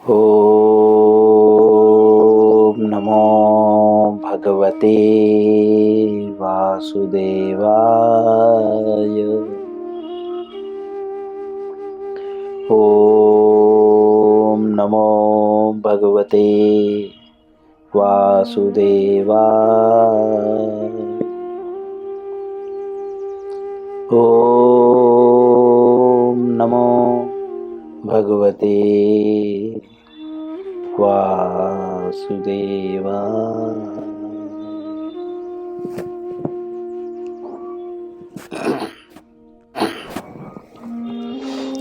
ओम नमो भगवते वासुदेवाय। ओम नमो भगवते वासुदेवाय। ओम नमो भगवते वासुदेवाय।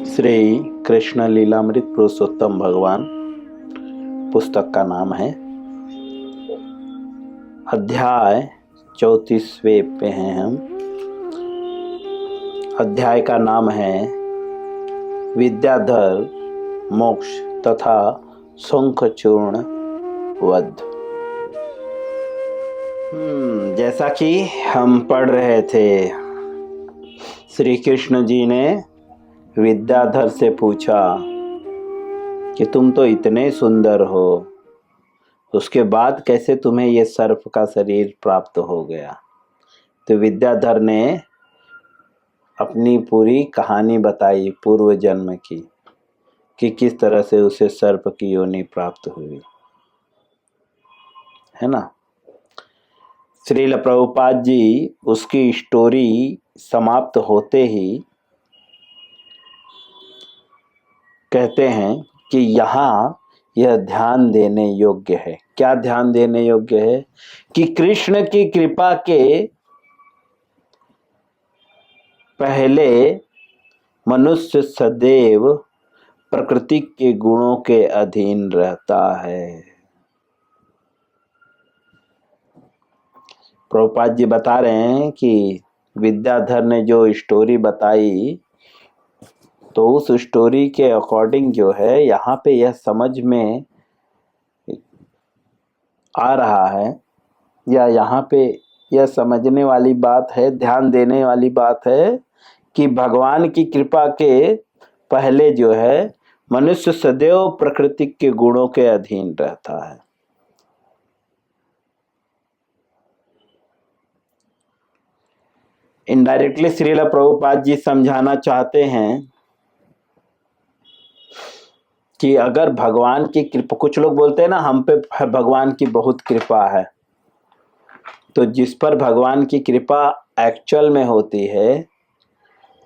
श्री कृष्ण लीलामृत पुरुषोत्तम भगवान पुस्तक का नाम है। अध्याय 34वें पे हैं हम। अध्याय का नाम है विद्याधर मोक्ष तथा शंखचूर्ण वध। जैसा कि हम पढ़ रहे थे, श्री कृष्ण जी ने विद्याधर से पूछा कि तुम तो इतने सुंदर हो, उसके बाद कैसे तुम्हें ये सर्प का शरीर प्राप्त हो गया। तो विद्याधर ने अपनी पूरी कहानी बताई पूर्व जन्म की, कि किस तरह से उसे सर्प की योनि प्राप्त हुई, है ना। श्रील प्रभुपाद जी उसकी स्टोरी समाप्त होते ही कहते हैं कि यहाँ यह ध्यान देने योग्य है। क्या ध्यान देने योग्य है? कि कृष्ण की कृपा के पहले मनुष्य सदैव प्रकृति के गुणों के अधीन रहता है। प्रभुपाद जी बता रहे हैं कि विद्याधर ने जो स्टोरी बताई, तो उस स्टोरी के अकॉर्डिंग जो है यहाँ पे यह समझ में आ रहा है, या यहाँ पे यह समझने वाली बात है, ध्यान देने वाली बात है कि भगवान की कृपा के पहले जो है मनुष्य सदैव प्रकृति के गुणों के अधीन रहता है। इनडायरेक्टली श्रील प्रभुपाद जी समझाना चाहते हैं कि अगर भगवान की कृपा, कुछ लोग बोलते हैं ना हम पे भगवान की बहुत कृपा है, तो जिस पर भगवान की कृपा एक्चुअल में होती है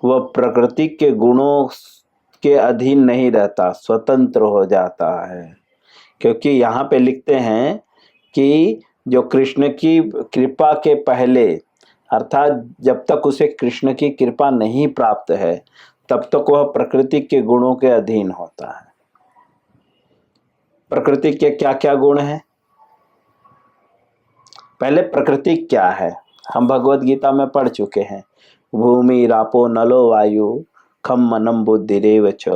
वह प्रकृति के गुणों के अधीन नहीं रहता, स्वतंत्र हो जाता है। क्योंकि यहाँ पे लिखते हैं कि जो कृष्ण की कृपा के पहले, अर्थात जब तक उसे कृष्ण की कृपा नहीं प्राप्त है तब तक वह प्रकृति के गुणों के अधीन होता है। प्रकृति के क्या क्या गुण हैं? पहले प्रकृति क्या है हम भगवत गीता में पढ़ चुके हैं। भूमि रापो नलो वायु खम मनम बुद्धिरेव च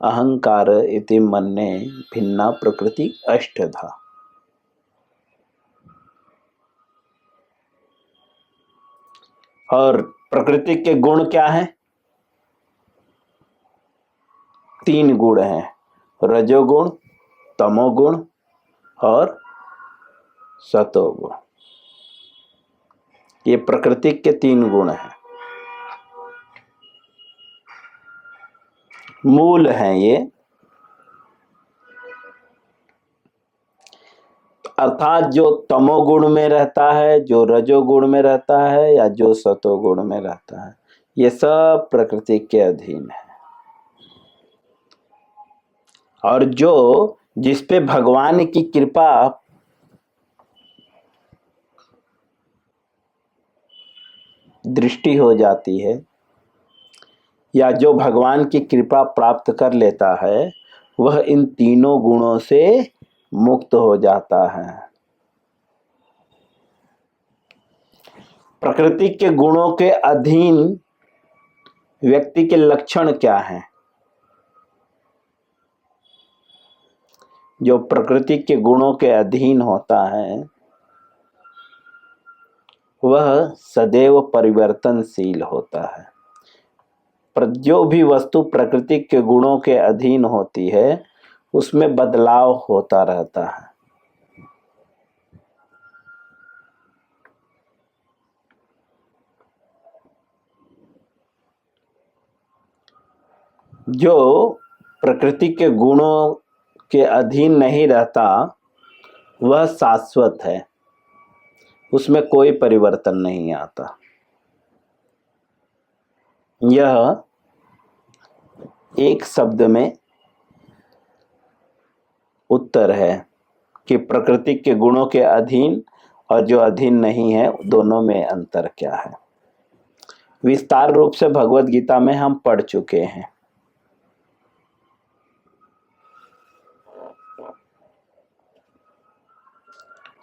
अहंकार इति मन्ये भिन्ना प्रकृति अष्टधा। और प्रकृति के गुण क्या हैं? 3 गुण हैं, रजोगुण, तमोगुण और सतोगुण। ये प्रकृति के 3 गुण हैं, मूल हैं ये। अर्थात जो तमोगुण में रहता है, जो रजोगुण में रहता है, या जो सतोगुण में रहता है, ये सब प्रकृति के अधीन है। और जो जिस पे भगवान की कृपा दृष्टि हो जाती है, या जो भगवान की कृपा प्राप्त कर लेता है, वह इन तीनों गुणों से मुक्त हो जाता है। प्रकृति के गुणों के अधीन व्यक्ति के लक्षण क्या हैं? जो प्रकृति के गुणों के अधीन होता है वह सदैव परिवर्तनशील होता है। पर जो भी वस्तु प्रकृति के गुणों के अधीन होती है उसमें बदलाव होता रहता है। जो प्रकृति के गुणों के अधीन नहीं रहता वह शाश्वत है, उसमें कोई परिवर्तन नहीं आता। यह एक शब्द में उत्तर है कि प्रकृति के गुणों के अधीन और जो अधीन नहीं है, दोनों में अंतर क्या है। विस्तार रूप से भगवत गीता में हम पढ़ चुके हैं।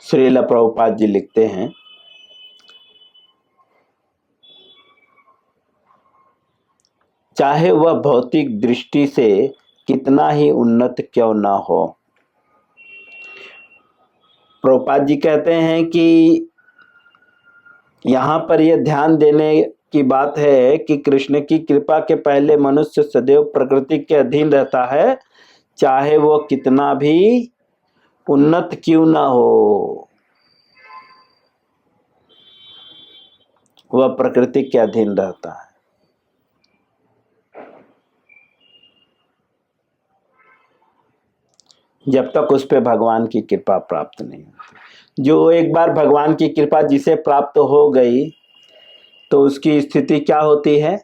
श्रील प्रभुपाद जी लिखते हैं, चाहे वह भौतिक दृष्टि से कितना ही उन्नत क्यों ना हो। प्रभुपाद जी कहते हैं कि यहाँ पर यह ध्यान देने की बात है कि कृष्ण की कृपा के पहले मनुष्य सदैव प्रकृति के अधीन रहता है, चाहे वो कितना भी उन्नत क्यों ना हो, वह प्रकृति के अधीन रहता है। जब तक उस पे भगवान की कृपा प्राप्त नहीं होती। जो एक बार भगवान की कृपा जिसे प्राप्त हो गई तो उसकी स्थिति क्या होती है,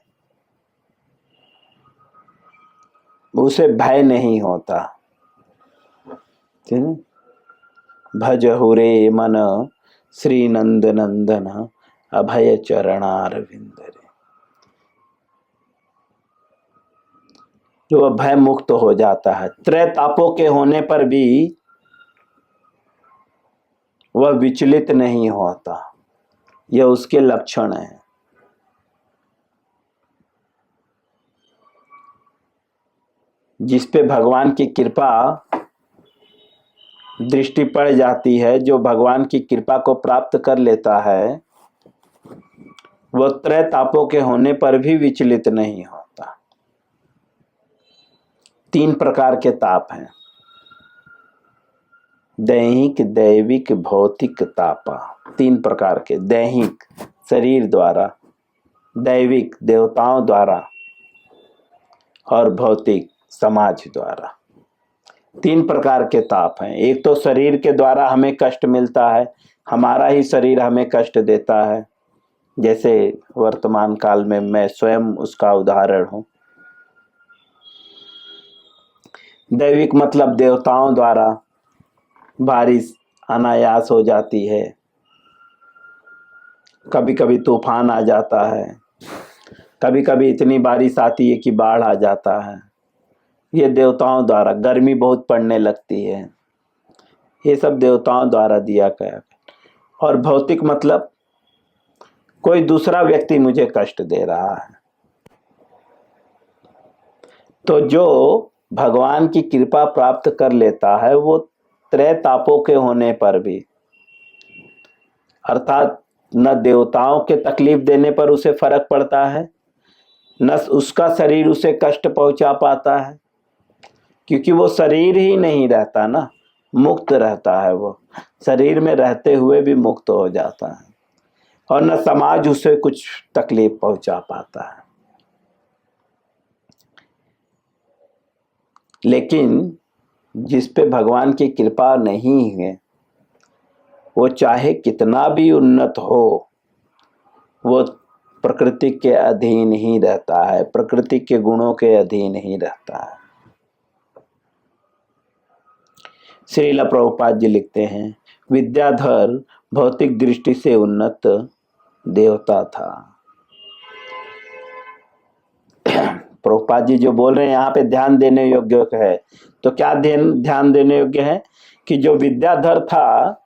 उसे भय नहीं होता। भजहु रे मन श्री नंद नंदन अभय चरणारविंद रे। जो भय मुक्त हो जाता है, त्रय तापों के होने पर भी वह विचलित नहीं होता, यह उसके लक्षण है। जिस पे भगवान की कृपा दृष्टि पड़ जाती है, जो भगवान की कृपा को प्राप्त कर लेता है, वह त्रय तापों के होने पर भी विचलित नहीं होता। 3 प्रकार के ताप हैं, दैहिक, दैविक, भौतिक तापा। 3 प्रकार के, दैहिक शरीर द्वारा, दैविक देवताओं द्वारा और भौतिक समाज द्वारा। 3 प्रकार के ताप हैं। एक तो शरीर के द्वारा हमें कष्ट मिलता है, हमारा ही शरीर हमें कष्ट देता है, जैसे वर्तमान काल में मैं स्वयं उसका उदाहरण हूं। दैविक मतलब देवताओं द्वारा बारिश अनायास हो जाती है, कभी कभी तूफान आ जाता है, कभी कभी इतनी बारिश आती है कि बाढ़ आ जाता है। ये देवताओं द्वारा, गर्मी बहुत पड़ने लगती है, ये सब देवताओं द्वारा दिया गया। और भौतिक मतलब कोई दूसरा व्यक्ति मुझे कष्ट दे रहा है। तो जो भगवान की कृपा प्राप्त कर लेता है, वो त्रय तापों के होने पर भी, अर्थात न देवताओं के तकलीफ देने पर उसे फर्क पड़ता है, न उसका शरीर उसे कष्ट पहुंचा पाता है, क्योंकि वो शरीर ही नहीं रहता ना, मुक्त रहता है। वो शरीर में रहते हुए भी मुक्त हो जाता है, और न समाज उसे कुछ तकलीफ पहुंचा पाता है। लेकिन जिस पे भगवान की कृपा नहीं है, वो चाहे कितना भी उन्नत हो, वो प्रकृति के अधीन ही रहता है, प्रकृति के गुणों के अधीन ही रहता है। श्रील प्रभुपाद जी लिखते हैं, विद्याधर भौतिक दृष्टि से उन्नत देवता था। प्रभुपाद जी जो बोल रहे हैं यहाँ पे ध्यान देने योग्य है। तो क्या ध्यान देने योग्य है कि जो विद्याधर था,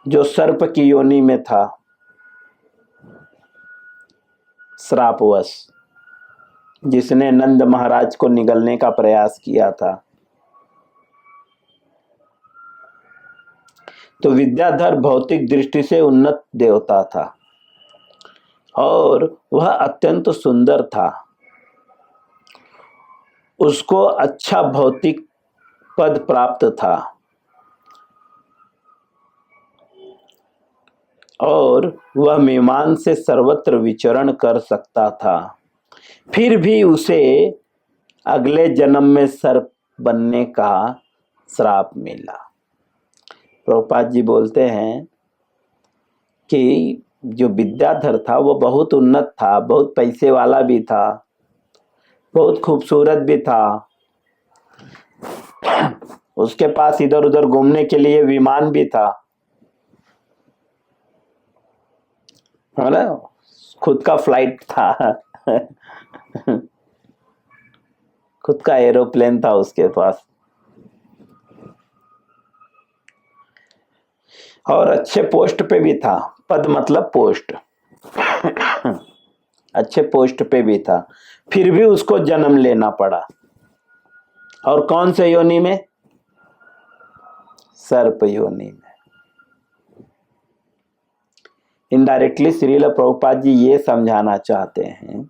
जो सर्प की योनि में था श्रापवश, जिसने नंद महाराज को निगलने का प्रयास किया था, तो विद्याधर भौतिक दृष्टि से उन्नत देवता था और वह अत्यंत सुंदर था। उसको अच्छा भौतिक पद प्राप्त था और वह विमान से सर्वत्र विचरण कर सकता था, फिर भी उसे अगले जन्म में सर्प बनने का श्राप मिला। प्रभुपाद जी बोलते हैं कि जो विद्याधर था वो बहुत उन्नत था, बहुत पैसे वाला भी था, बहुत खूबसूरत भी था, उसके पास इधर उधर घूमने के लिए विमान भी था, है ना, खुद का फ्लाइट था खुद का एरोप्लेन था उसके पास, और अच्छे पोस्ट पे भी था। पद मतलब पोस्ट अच्छे पोस्ट पे भी था, फिर भी उसको जन्म लेना पड़ा। और कौन से योनि में? सर्प योनि में। इनडायरेक्टली श्रील प्रभुपाद जी ये समझाना चाहते हैं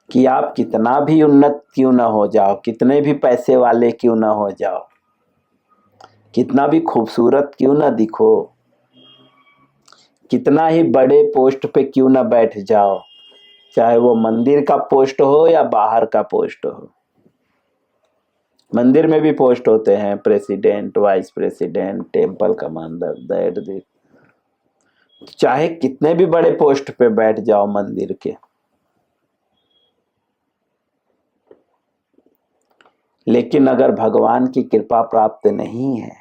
कि आप कितना भी उन्नत क्यों ना हो जाओ, कितने भी पैसे वाले क्यों ना हो जाओ, कितना भी खूबसूरत क्यों ना दिखो, कितना ही बड़े पोस्ट पे क्यों ना बैठ जाओ, चाहे वो मंदिर का पोस्ट हो या बाहर का पोस्ट हो। मंदिर में भी पोस्ट होते हैं, president, vice president, temple commander, that this, चाहे कितने भी बड़े पोस्ट पे बैठ जाओ मंदिर के, लेकिन अगर भगवान की कृपा प्राप्त नहीं है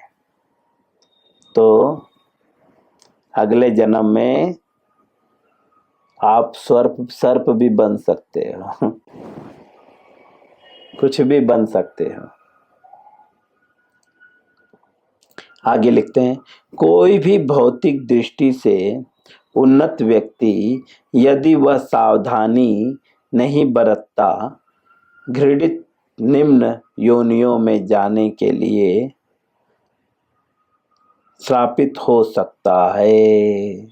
तो अगले जन्म में आप सर्प भी बन सकते हो कुछ भी बन सकते हो। आगे लिखते हैं, कोई भी भौतिक दृष्टि से उन्नत व्यक्ति यदि वह सावधानी नहीं बरतता, घृणित निम्न योनियों में जाने के लिए श्रापित हो सकता है।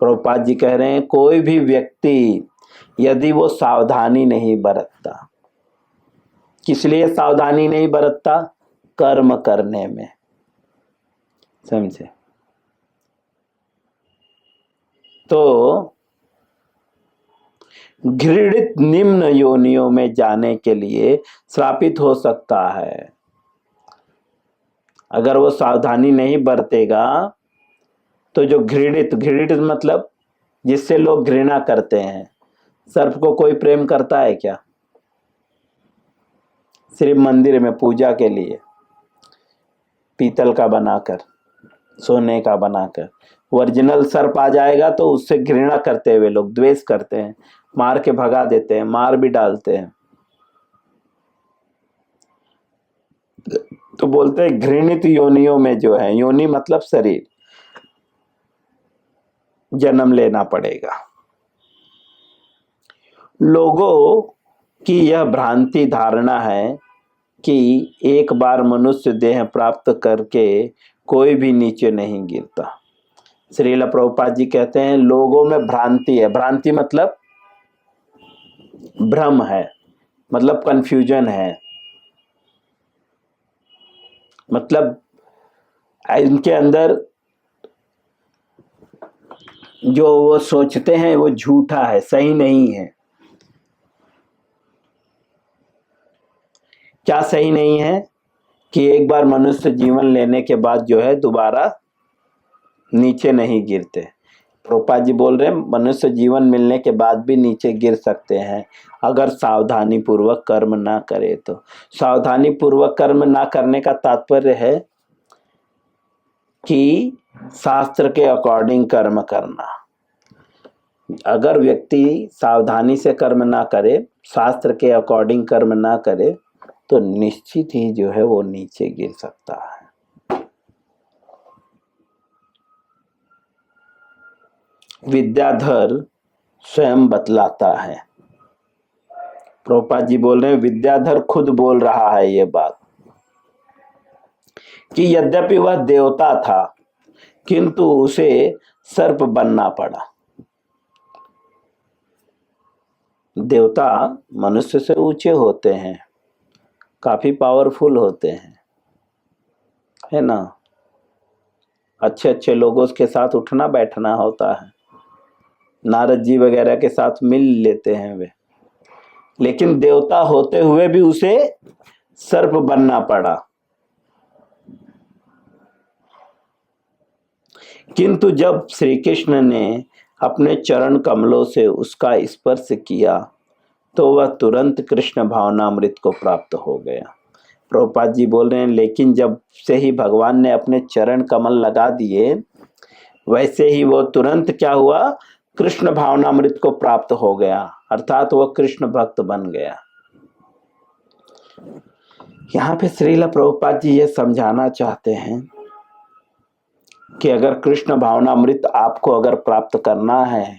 प्रभुपाद जी कह रहे हैं, कोई भी व्यक्ति यदि वो सावधानी नहीं बरतता, किस लिए सावधानी नहीं बरतता? कर्म करने में, समझे? तो घृणित निम्न योनियों में जाने के लिए श्रापित हो सकता है। अगर वो सावधानी नहीं बरतेगा तो जो घृणित मतलब जिससे लोग घृणा करते हैं, सर्प को कोई प्रेम करता है क्या? सिर्फ मंदिर में पूजा के लिए पीतल का बनाकर, सोने का बनाकर, ओरिजिनल सर्प आ जाएगा तो उससे घृणा करते हुए लोग द्वेष करते हैं, मार के भगा देते हैं, मार भी डालते हैं। तो बोलते हैं घृणित योनियों में जो है, योनि मतलब शरीर, जन्म लेना पड़ेगा। लोगों की यह भ्रांति धारणा है कि एक बार मनुष्य देह प्राप्त करके कोई भी नीचे नहीं गिरता। श्रील प्रभुपाद जी कहते हैं लोगों में भ्रांति है, भ्रांति मतलब भ्रम है, मतलब कंफ्यूजन है, मतलब इनके अंदर जो वो सोचते हैं वो झूठा है, सही नहीं है। क्या सही नहीं है? कि एक बार मनुष्य जीवन लेने के बाद जो है दोबारा नीचे नहीं गिरते। प्रभुपाद जी बोल रहे हैं मनुष्य जीवन मिलने के बाद भी नीचे गिर सकते हैं अगर सावधानी पूर्वक कर्म ना करे तो। सावधानी पूर्वक कर्म ना करने का तात्पर्य है कि शास्त्र के अकॉर्डिंग कर्म करना। अगर व्यक्ति सावधानी से कर्म ना करे, शास्त्र के अकॉर्डिंग कर्म ना करे, तो निश्चित ही जो है वो नीचे गिर सकता है। विद्याधर स्वयं बतलाता है, प्रभुपाद जी बोल रहे हैं, विद्याधर खुद बोल रहा है ये बात कि यद्यपि वह देवता था किंतु उसे सर्प बनना पड़ा। देवता मनुष्य से ऊंचे होते हैं, काफी पावरफुल होते हैं, है ना। अच्छे अच्छे लोगों के साथ उठना बैठना होता है, नारद जी वगैरह के साथ मिल लेते हैं वे, लेकिन देवता होते हुए भी उसे सर्प बनना पड़ा। किंतु जब श्री कृष्ण ने अपने चरण कमलों से उसका स्पर्श किया तो वह तुरंत कृष्ण भावनामृत को प्राप्त हो गया। प्रभुपाद जी बोल रहे हैं, लेकिन जब से ही भगवान ने अपने चरण कमल लगा दिए, वैसे ही वो तुरंत क्या हुआ, कृष्ण भावनामृत को प्राप्त हो गया, अर्थात वो कृष्ण भक्त बन गया। यहाँ पे श्रील प्रभुपाद जी ये समझाना चाहते हैं कि अगर कृष्ण भावनामृत आपको अगर प्राप्त करना है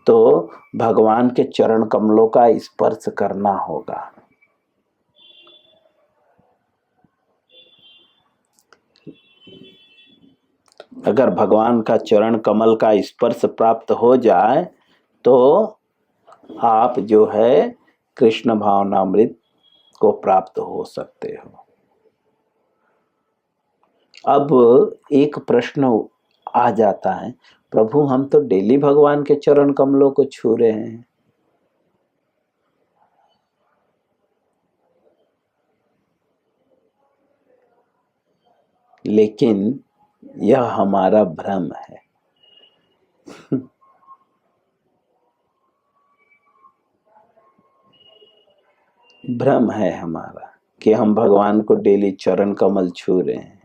तो भगवान के चरण कमलों का स्पर्श करना होगा। अगर भगवान का चरण कमल का स्पर्श प्राप्त हो जाए तो आप जो है कृष्ण भावनामृत को प्राप्त हो सकते हो। अब एक प्रश्न आ जाता है, प्रभु हम तो डेली भगवान के चरण कमलों को छू रहे हैं, लेकिन यह हमारा भ्रम है। भ्रम है हमारा कि हम भगवान को डेली चरण कमल छू रहे हैं,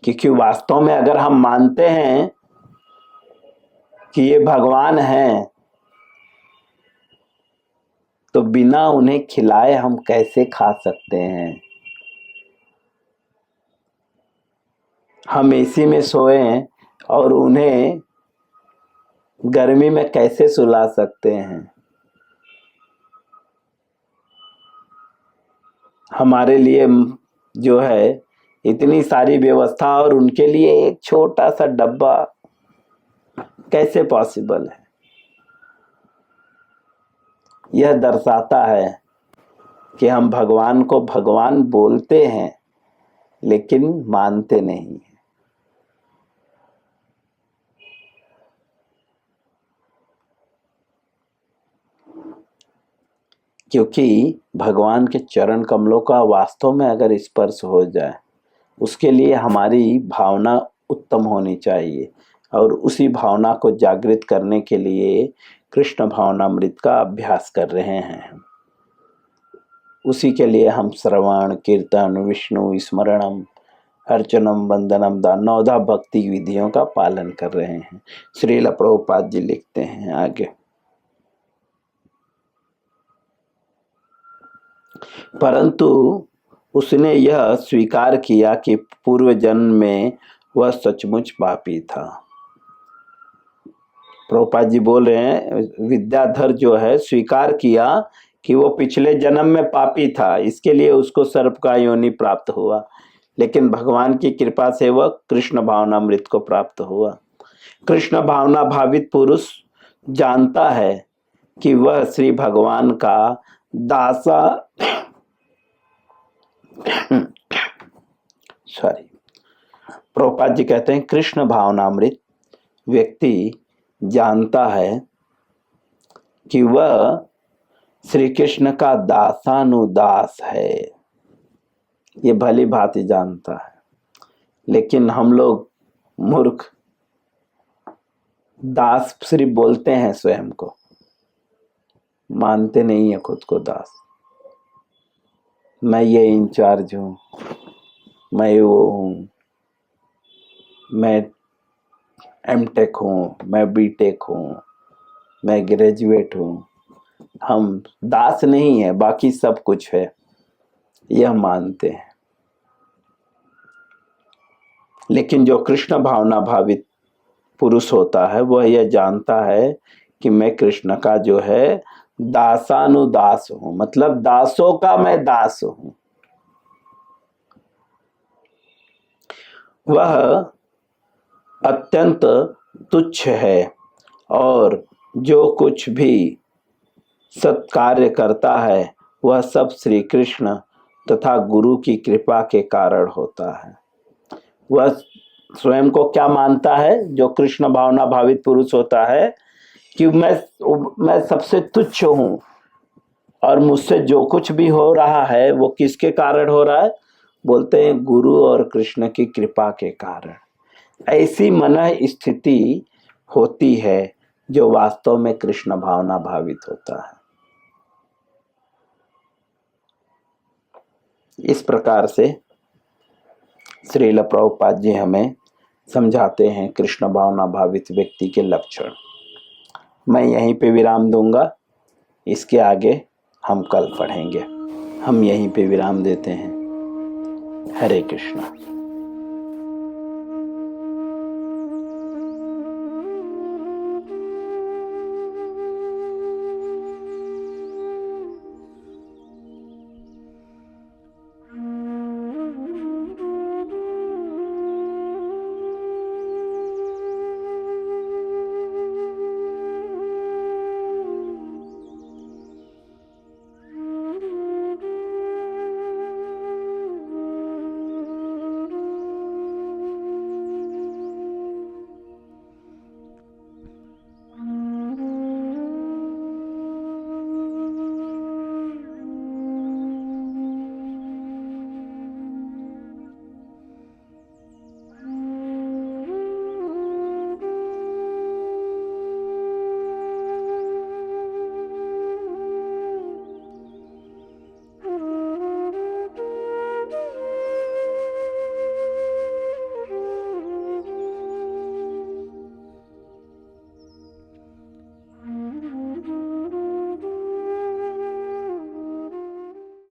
क्योंकि वास्तव में अगर हम मानते हैं कि ये भगवान हैं तो बिना उन्हें खिलाए हम कैसे खा सकते हैं। हम एसी में सोए और उन्हें गर्मी में कैसे सुला सकते हैं। हमारे लिए जो है इतनी सारी व्यवस्था और उनके लिए एक छोटा सा डब्बा कैसे पॉसिबल है। यह दर्शाता है कि हम भगवान को भगवान बोलते हैं लेकिन मानते नहीं हैं। क्योंकि भगवान के चरण कमलों का वास्तव में अगर स्पर्श हो जाए, उसके लिए हमारी भावना उत्तम होनी चाहिए, और उसी भावना को जागृत करने के लिए कृष्ण भावनामृत का अभ्यास कर रहे हैं। उसी के लिए हम श्रवण कीर्तन विष्णु स्मरणम अर्चनम वंदनम दान 9 भक्ति विधियों का पालन कर रहे हैं। श्रील प्रभुपाद जी लिखते हैं आगे, परंतु उसने यह स्वीकार किया कि पूर्व जन्म में वह सचमुच पापी था। प्रभुपाद जी बोल रहे हैं, विद्याधर जो है स्वीकार किया कि वो पिछले जन्म में पापी था, इसके लिए उसको सर्प का योनि प्राप्त हुआ, लेकिन भगवान की कृपा से वह कृष्ण भावनामृत को प्राप्त हुआ। कृष्ण भावना भावित पुरुष जानता है कि वह श्री भगवान का दासा प्रभुपाद जी कहते हैं, कृष्ण भावनामृत व्यक्ति जानता है कि वह श्री कृष्ण का दासानुदास है। ये भली भांति जानता है, लेकिन हम लोग मूर्ख दास सिर्फ बोलते हैं, स्वयं को मानते नहीं है खुद को दास। मैं ये इंचार्ज हूं, मैं वो हूं, मैं एमटेक हूं, मैं बीटेक हूं, मैं ग्रेजुएट हूं। हम दास नहीं है, बाकी सब कुछ है, यह मानते हैं। लेकिन जो कृष्ण भावना भावित पुरुष होता है वह यह जानता है कि मैं कृष्ण का जो है दासानुदास हूं, मतलब दासों का मैं दास हूं। वह अत्यंत तुच्छ है और जो कुछ भी सत्कार्य करता है वह सब श्री कृष्ण तथा गुरु की कृपा के कारण होता है। वह स्वयं को क्या मानता है? जो कृष्ण भावना भावित पुरुष होता है कि मैं सबसे तुच्छ हूं और मुझसे जो कुछ भी हो रहा है वो किसके कारण हो रहा है? बोलते हैं गुरु और कृष्ण की कृपा के कारण। ऐसी मन स्थिति होती है जो वास्तव में कृष्ण भावना भावित होता है। इस प्रकार से श्रील प्रभुपाद जी हमें समझाते हैं कृष्ण भावना भावित व्यक्ति के लक्षण। मैं यहीं पे विराम दूंगा, इसके आगे हम कल पढ़ेंगे। हम यहीं पे विराम देते हैं। हरे कृष्णा।